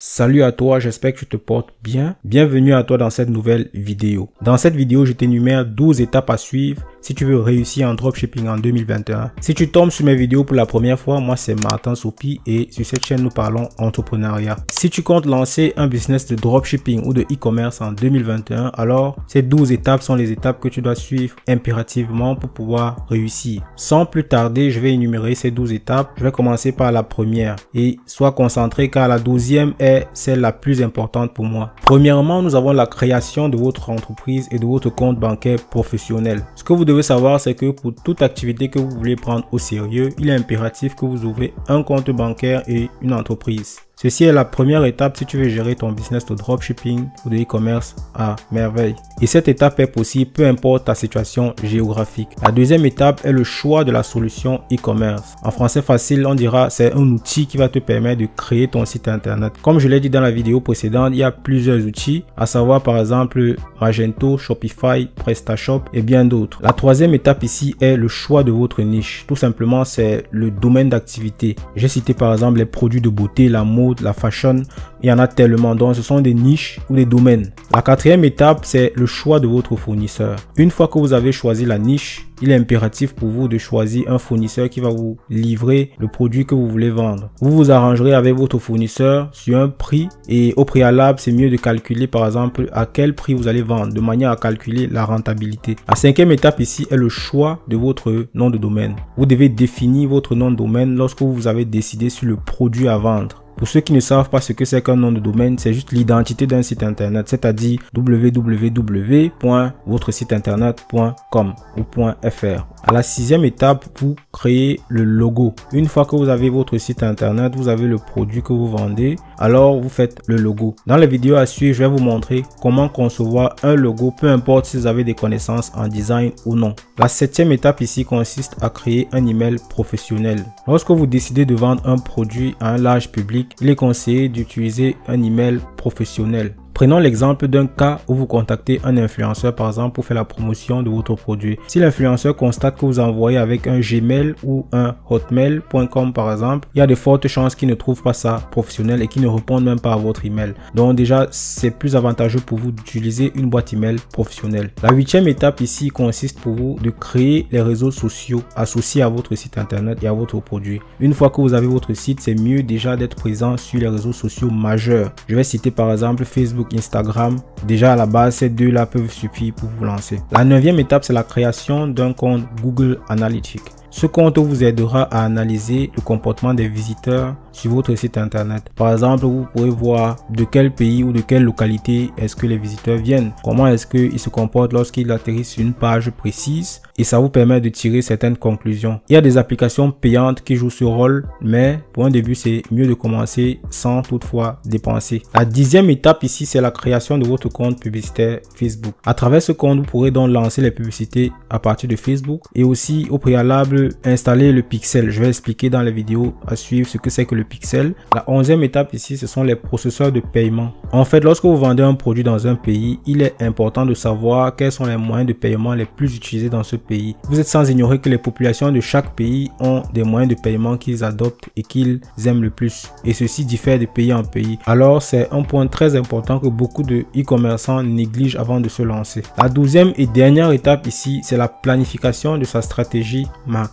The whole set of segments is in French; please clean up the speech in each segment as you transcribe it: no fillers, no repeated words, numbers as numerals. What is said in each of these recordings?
Salut à toi, j'espère que tu te portes bien. Bienvenue à toi dans cette nouvelle vidéo. Dans cette vidéo, je t'énumère 12 étapes à suivre si tu veux réussir en dropshipping en 2021. Si tu tombes sur mes vidéos pour la première fois, moi c'est Martin Sopi et sur cette chaîne nous parlons entrepreneuriat. Si tu comptes lancer un business de dropshipping ou de e-commerce en 2021, alors ces 12 étapes sont les étapes que tu dois suivre impérativement pour pouvoir réussir. Sans plus tarder, je vais énumérer ces 12 étapes. Je vais commencer par la première et sois concentré car la 12e est celle la plus importante pour moi. Premièrement, nous avons la création de votre entreprise et de votre compte bancaire professionnel. Ce que vous devez savoir, c'est que pour toute activité que vous voulez prendre au sérieux, il est impératif que vous ouvrez un compte bancaire et une entreprise. Ceci est la première étape si tu veux gérer ton business de dropshipping ou de e-commerce à merveille. Et cette étape est possible peu importe ta situation géographique. La deuxième étape est le choix de la solution e-commerce. En français facile, on dira c'est un outil qui va te permettre de créer ton site internet. Comme je l'ai dit dans la vidéo précédente, il y a plusieurs outils, à savoir par exemple Magento, Shopify, PrestaShop et bien d'autres. La troisième étape ici est le choix de votre niche. Tout simplement, c'est le domaine d'activité. J'ai cité par exemple les produits de beauté, la mode, la fashion, il y en a tellement, donc ce sont des niches ou des domaines. La quatrième étape, c'est le choix de votre fournisseur. Une fois que vous avez choisi la niche, il est impératif pour vous de choisir un fournisseur qui va vous livrer le produit que vous voulez vendre. Vous vous arrangerez avec votre fournisseur sur un prix et au préalable, c'est mieux de calculer par exemple à quel prix vous allez vendre de manière à calculer la rentabilité. La cinquième étape ici est le choix de votre nom de domaine. Vous devez définir votre nom de domaine lorsque vous avez décidé sur le produit à vendre. Pour ceux qui ne savent pas ce que c'est qu'un nom de domaine, c'est juste l'identité d'un site internet, c'est-à-dire www.votresiteinternet.com ou .fr. À la sixième étape, vous créez le logo. Une fois que vous avez votre site internet, vous avez le produit que vous vendez, alors vous faites le logo. Dans la vidéo à suivre, je vais vous montrer comment concevoir un logo, peu importe si vous avez des connaissances en design ou non. La septième étape ici consiste à créer un email professionnel. Lorsque vous décidez de vendre un produit à un large public, il est conseillé d'utiliser un email professionnel. Prenons l'exemple d'un cas où vous contactez un influenceur par exemple pour faire la promotion de votre produit. Si l'influenceur constate que vous envoyez avec un Gmail ou un hotmail.com par exemple, il y a de fortes chances qu'il ne trouve pas ça professionnel et qu'il ne réponde même pas à votre email. Donc déjà, c'est plus avantageux pour vous d'utiliser une boîte email professionnelle. La huitième étape ici consiste pour vous de créer les réseaux sociaux associés à votre site internet et à votre produit. Une fois que vous avez votre site, c'est mieux déjà d'être présent sur les réseaux sociaux majeurs. Je vais citer par exemple Facebook, Instagram. Déjà à la base, ces deux là peuvent suffire pour vous lancer. La neuvième étape, c'est la création d'un compte Google Analytics. Ce compte vous aidera à analyser le comportement des visiteurs sur votre site internet. Par exemple, vous pourrez voir de quel pays ou de quelle localité est-ce que les visiteurs viennent. Comment est-ce qu'ils se comportent lorsqu'ils atterrissent sur une page précise. Et ça vous permet de tirer certaines conclusions. Il y a des applications payantes qui jouent ce rôle, mais pour un début, c'est mieux de commencer sans toutefois dépenser. La dixième étape ici, c'est la création de votre compte publicitaire Facebook. À travers ce compte, vous pourrez donc lancer les publicités à partir de Facebook et aussi au préalable installer le pixel. Je vais expliquer dans les vidéos à suivre ce que c'est que le pixel. La 11e étape ici, ce sont les processeurs de paiement. En fait, lorsque vous vendez un produit dans un pays, il est important de savoir quels sont les moyens de paiement les plus utilisés dans ce pays. Vous êtes sans ignorer que les populations de chaque pays ont des moyens de paiement qu'ils adoptent et qu'ils aiment le plus. Et ceci diffère de pays en pays. Alors, c'est un point très important que beaucoup de e-commerçants négligent avant de se lancer. La 12e et dernière étape ici, c'est la planification de sa stratégie marketing.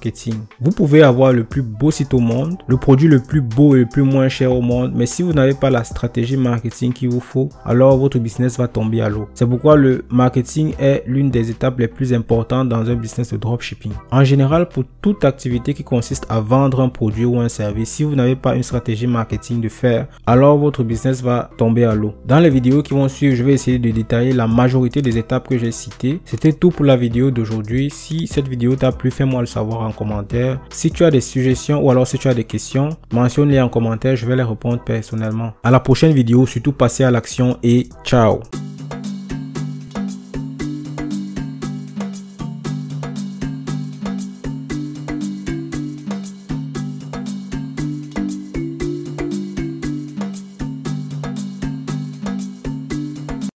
Vous pouvez avoir le plus beau site au monde, le produit le plus beau et le plus moins cher au monde, mais si vous n'avez pas la stratégie marketing qu'il vous faut, alors votre business va tomber à l'eau. C'est pourquoi le marketing est l'une des étapes les plus importantes dans un business de dropshipping. En général, pour toute activité qui consiste à vendre un produit ou un service, si vous n'avez pas une stratégie marketing de faire, alors votre business va tomber à l'eau. Dans les vidéos qui vont suivre, je vais essayer de détailler la majorité des étapes que j'ai citées. C'était tout pour la vidéo d'aujourd'hui. Si cette vidéo t'a plu, fais-moi le savoir en commentaire. Si tu as des suggestions ou alors si tu as des questions, mentionne-les en commentaire, je vais les répondre personnellement. À la prochaine vidéo, surtout passez à l'action et ciao.